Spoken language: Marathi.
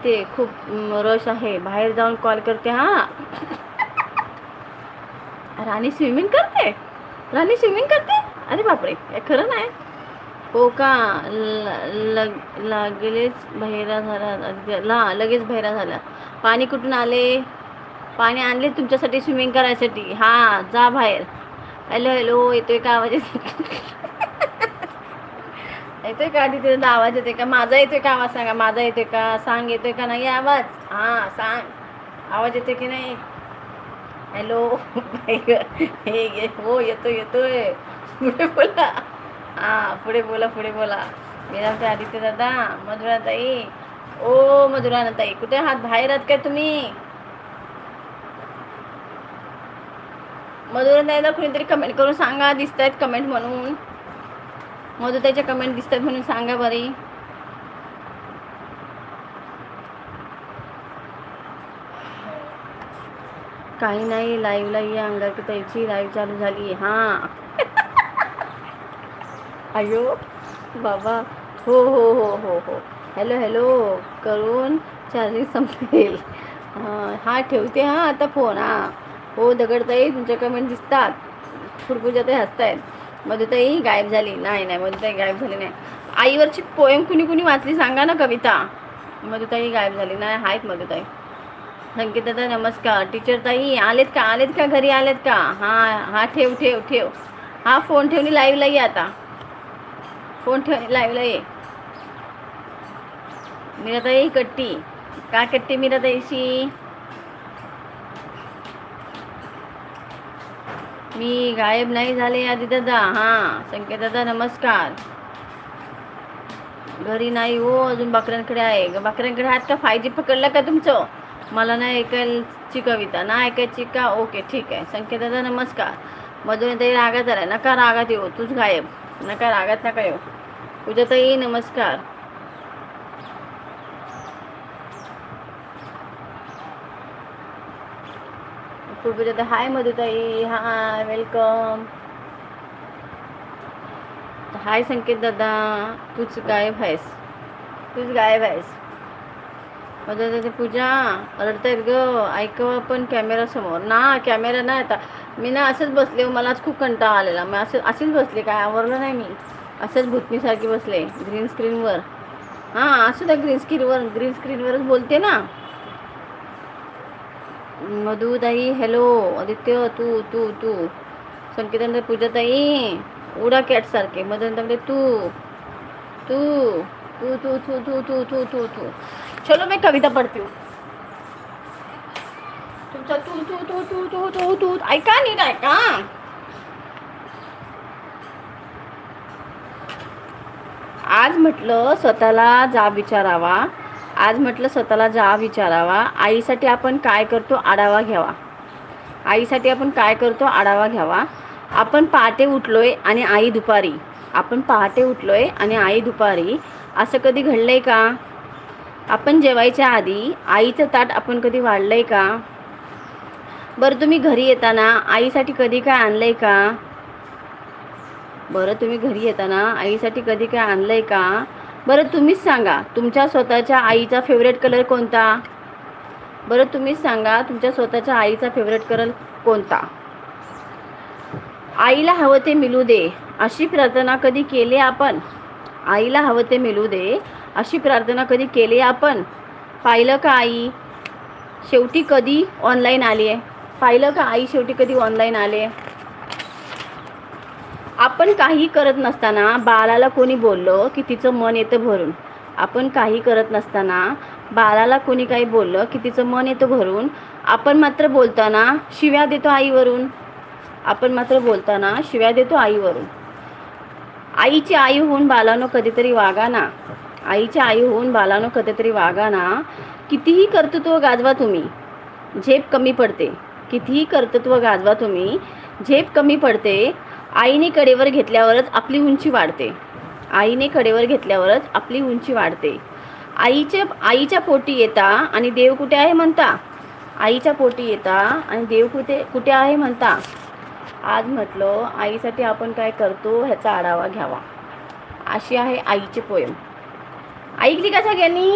दिसते खूप रश आहे, बाहेर जाऊन कॉल करते. हां, राणी स्विमिंग करते. राणी स्विमिंग करते. अरे बापरे, काय खरं नाही. हो का? लगेच बहिरा झाला. लगेच बहिरा झाला. पाणी कुठून आले? पाणी आणले तुमच्यासाठी स्विमिंग करायसाठी. हां, जा बाहेर. हॅलो हॅलो, येतोय का आवाज? येतोय का? तिथे आवाज येतोय का? माझा येतोय का आवाज? सांगा, माझा येतोय का? सांग, येतोय का नाही आवाज? हां, सांग, आवाज येतोय की नाही? हॅलो. हे हो, येतोय येतोय. पुढे बोला. हां, पुढे बोला, पुढे बोला. मेरा आदित्य दादा, मधुराताई. ओ मधुराताई, कुठे आहात? बाहेर आहात काय तुम्ही? मधुराताईला कुणीतरी कमेंट करून सांगा, दिसत आहेत कमेंट म्हणून. मधुताईच्या कमेंट दिसतात म्हणून सांगा बरी. काही नाही, लाईव्हला या. अंगारताईची लाईव्ह चालू झाली. हां. अयो बाबा. हो हो हो हो हो. हॅलो हॅलो करून चार्जिंग संपेल. हां, ठेवते. हां, आता फोन. हां, हो दगडताई, तुमच्या कमेंट दिसतात. फुडपूजाताई हसतायत. मधुताई गायब झाली. नाही नाही, मधुताई गायब झाली नाही. आईवरची पोएम कुणी कुणी वाचली सांगा ना, कविता. मधुताई गायब झाली नाही. आहेत मधुताई. संकेत दादा नमस्कार. टीचर ताई आलेत का? आलेत का? घरी आलेत का? हां हां, ठेव ठेव ठेव. हां, फोन ठेवली, लाईव्हला ये आता. फोन ठेवली, लाईव्हला ये. मीराताई कट्टी. का कट्टी मीराताईशी? मी गायब नाही झाले आधी दादा. हां, संकेत दादा नमस्कार. घरी नाही हो, अजून बकऱ्यांकडे आहे. बकऱ्यांकडे आहात का? 5G पकडलं का तुमचं? मला नाही ऐकायची कविता. ना ऐकायची का? ओके, ठीक आहे. संकेत दादा नमस्कार. मधुराताई रागात आलाय. नका रागात येऊ, तूच गायब. नका रागात नका येऊ. पूजाताई नमस्कार. पूजाताई हाय. मधुताई हाय, वेलकम. हाय संकेत दादा. तूच गायब आहेस. तूच गायब आहेस. मधुताई पूजा रडतायत ग. ऐकवा पण कॅमेरा समोर ना. कॅमेरा नाही आता. मी ना असंच बसले. मलाच खूप कंटाळा आलेला. मी अशीच बसले. काय आवरलं नाही मी. असंच भूतनीसारखी बसले ग्रीन स्क्रीनवर. हां, असं त्या ग्रीन स्क्रीनवरच बोलते ना. मधुताई हॅलो. आदित्य तू तू तू. संकेतांना पूजाताई उडा कॅट सारखे. मधुताई तू तू तू तू तू तू तू तू तू तू. चलो मैं कविता पढ़ती हूँ. तुमचा तू तू तू तू तू तू तू ऐका, नीट ऐका. आज म्हटलं स्वतःला जाब विचारावा. आज म्हटलं स्वतःला जाब विचारावा. आईसाठी आपण काय करतो आढावा घ्यावा. आईसाठी आपण काय करतो आढावा घ्यावा. आपण पहाटे उठलोय आणि आई दुपारी. आपण पहाटे उठलोय आणि आई दुपारी. असं कधी घडलंय का? आपण जेवायच्या आधी आईचं ताट आपण कधी वाढलंय का? बरं, तुम्ही घरी येताना आईसाठी कधी काय आणलंय का? बरं, तुम्ही घरी येताना आईसाठी कधी काय आणलंय का? बरं, तुम्हीच सांगा तुमच्या स्वतःच्या आईचा फेवरेट कलर कोणता? बरं, तुम्हीच सांगा तुमच्या स्वतःच्या आईचा फेवरेट कलर कोणता? आईला हवं ते मिळू दे अशी प्रार्थना कधी केली आपण? आईला हवं ते मिळू दे अशी प्रार्थना कधी केली आपण? पाहिलं का आई शेवटी कधी ऑनलाईन आली आहे? पाहिलं का आई शेवटी कधी ऑनलाईन आले? आपण काही करत नसताना बाळाला कोणी बोललं की तिचं मन येतं भरून. आपण काही करत नसताना बाळाला कोणी काही बोललं की तिचं मन येतं भरून. आपण मात्र बोलताना शिव्या देतो आईवरून. आपण मात्र बोलताना शिव्या देतो आईवरून. आईची आई होऊन बाळानो कधीतरी वागा ना. आईची आई होऊन बाळानो कधीतरी वागा ना. कितीही कर्तृत्व गाजवा तुम्ही, झेप कमी पडते. कितीही कर्तृत्व गाजवा तुम्ही, झेप कमी पडते. आईने कडेवर घेतल्यावरच आपली उंची वाढते. आईने कडेवर घेतल्यावरच आपली उंची वाढते. आईच्या पोटी येता आणि देव कुठे आहे म्हणता. आईच्या पोटी येता आणि देव कुठे आहे म्हणता. आज म्हटलं आईसाठी आपण काय करतो ह्याचा आढावा घ्यावा. अशी आहे आईची पोएम. ऐकली का सगळ्यांनी?